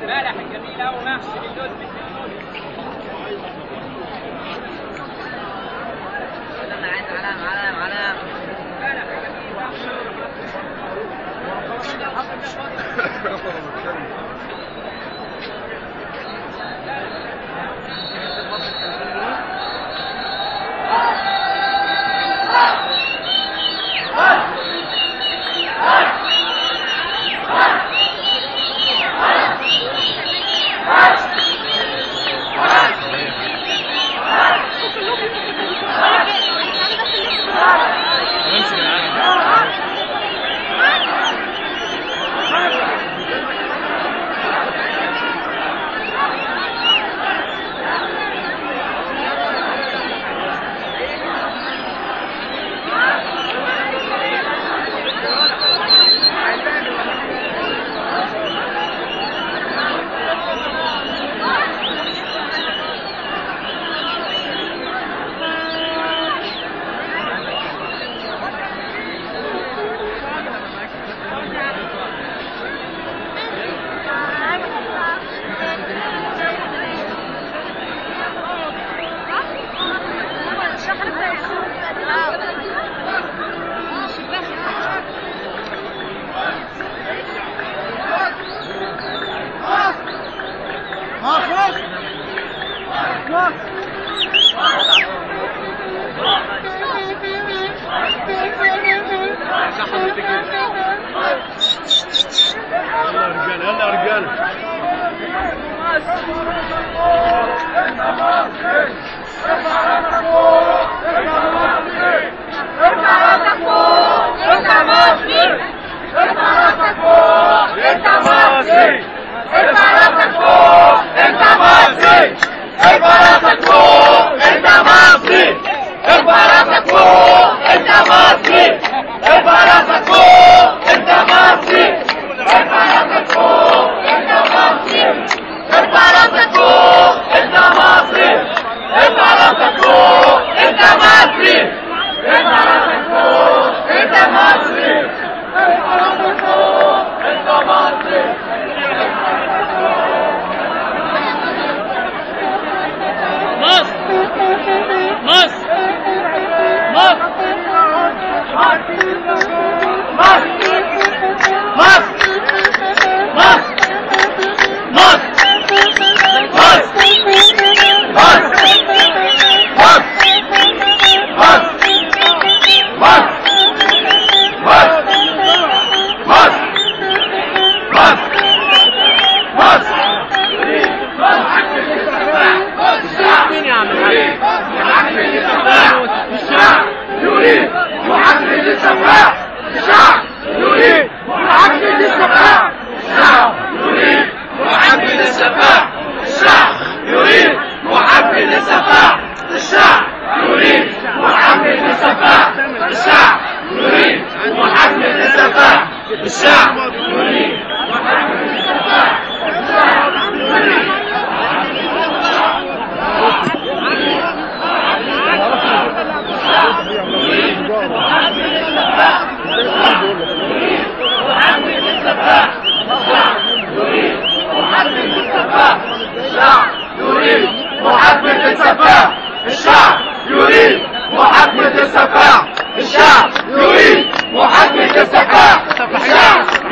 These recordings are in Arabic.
امبارح الجميل قوي محشي باللوز انا عايز علام امبارح الجميل يلا رجاله الشعب يريد محاكمة السفاح. الشعب يريد محاكمة السفاح. الشعب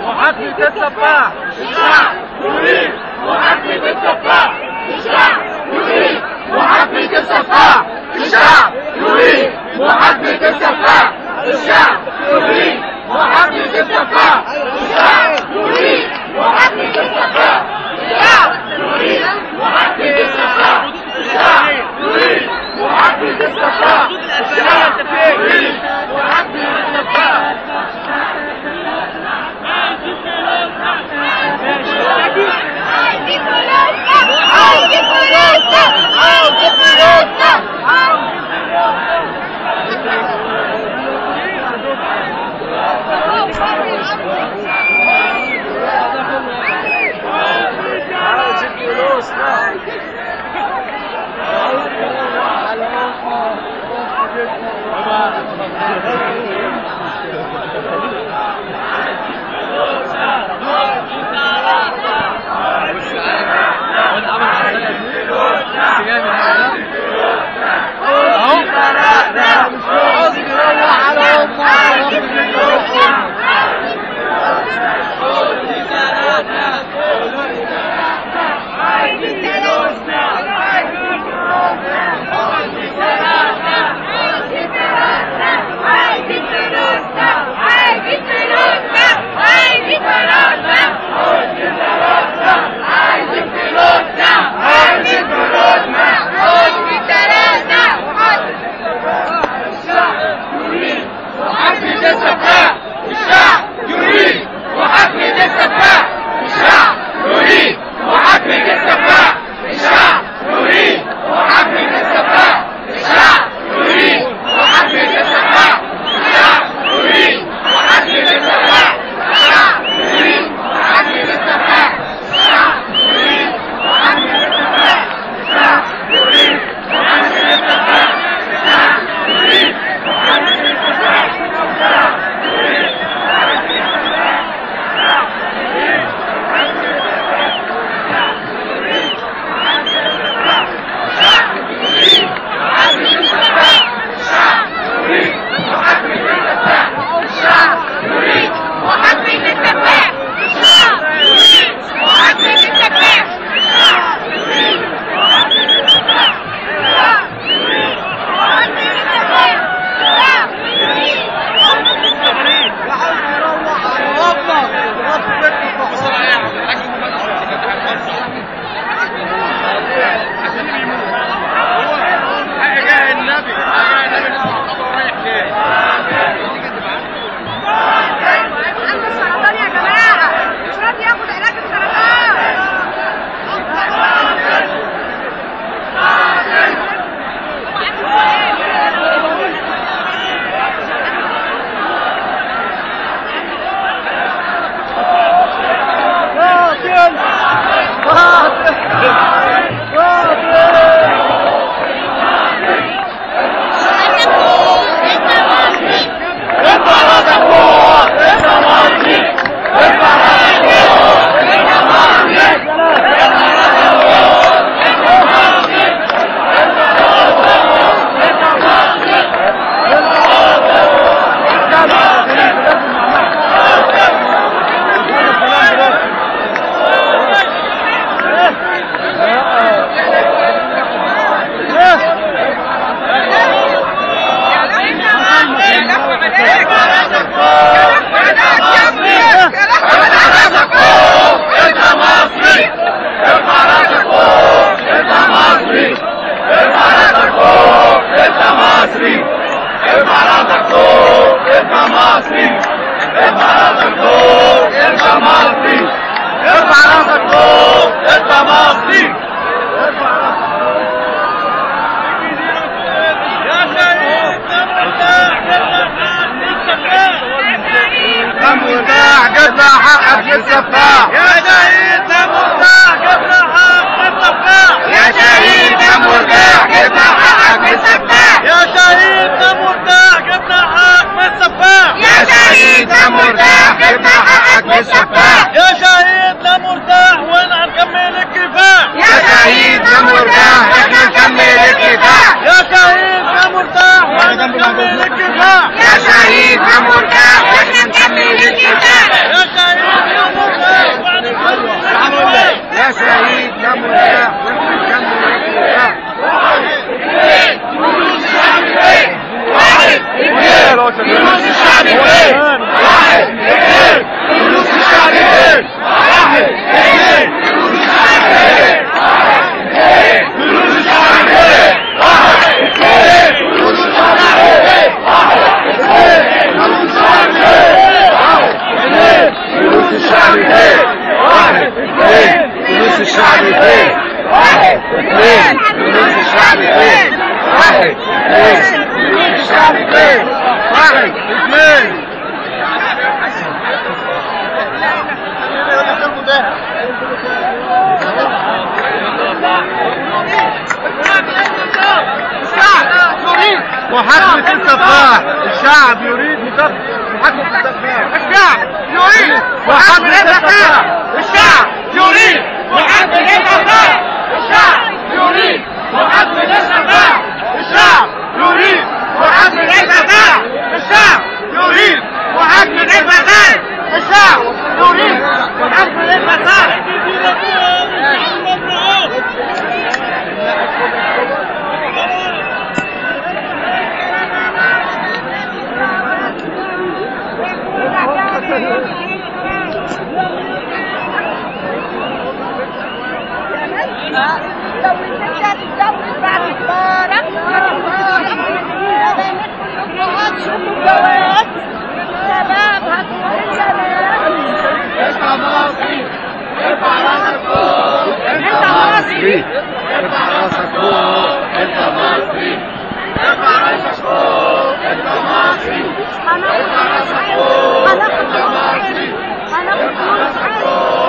محاكمة السفاح. الشعب يريد محاكمة السفاح. الشعب يريد محاكمة السفاح. الشعب يريد محاكمة السفاح. الشعب يريد محاكمة السفاح. الشعب يريد محاكمة السفاح. الشعب يريد محاكمة السفاح. الشعب يريد محاكمة السفاح. الشعب يريد محاكمة السفاح. السفاح يا شهيد يا مرتاح جبنا حق السفاح يا شهيد يا مرتاح جبنا حق السفاح يا شهيد يا مرتاح جبنا حق السفاح يا شهيد هو شغال. فلوس الشعب فين؟ واحد اثنين. فلوس الشعب فين؟ واحد اثنين. فلوس الشعب فين؟ فلوس الشعب فين؟ واحد اثنين. فلوس الشعب فين؟ واحد اثنين. فلوس الشعب فين؟ واحد اثنين. فلوس الشعب فين؟ واحد اثنين. فلوس الشعب فين؟ واحد اثنين. فلوس الشعب فين؟ واحد اثنين. فلوس الشعب فين؟ واحد اثنين. محاكمة السفاح. الشعب يريد محاكمة السفاح. الشعب يريد محاكمة السفاح. الشعب يريد محاكمة السفاح. الشعب يريد محاكمة السفاح. الشعب يريد محاكمة السفاح. الشعب يريد محاكمة السفاح. الشعب يريد محاكمة السفاح. لو النساء تتجوز بعد مبارك شوفوا الجواز شباب هتقول الجمال. ارفع مصري، ارفع راسك فوق. انت مصري، ارفع راسك فوق. انت مصري، ارفع راسك فوق. انت مصري، ارفع راسك فوق. انت مصري، هناخد فلوس عز،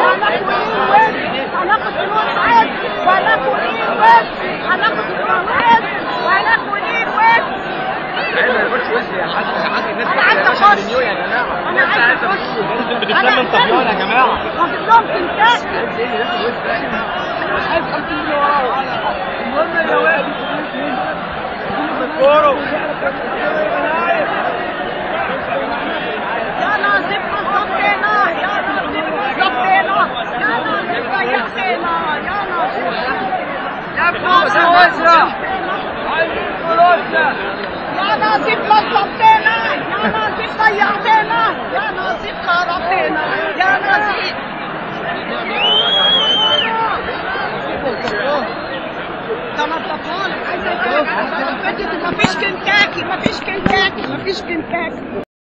هناخد فلوس عز، هناخد ايه وش، هناخد فلوس عز، وهناخد ايه وش. ما يقولش وش يا حاج الناس انا عايزه اخش، انا عايزه اخش. بتتلم طفيان يا جماعه. هجيب لهم تنكات. عايز 50 جنيه وراه. المهم يا واد الكورة. يا ناصف صفينا، يا ناصف صفينا، يا ناصف ضيعتنا، يا ناصف. يا فلوس وزة. عايزين فلوسنا. يا ناصف لصفتنا، يا ناصف ضيعتنا، يا ناصف خربتنا، يا ناصف. ده انا طفال عايزه اقول لك مفيش كنتاكي، مفيش كنتاكي، مفيش كنتاكي.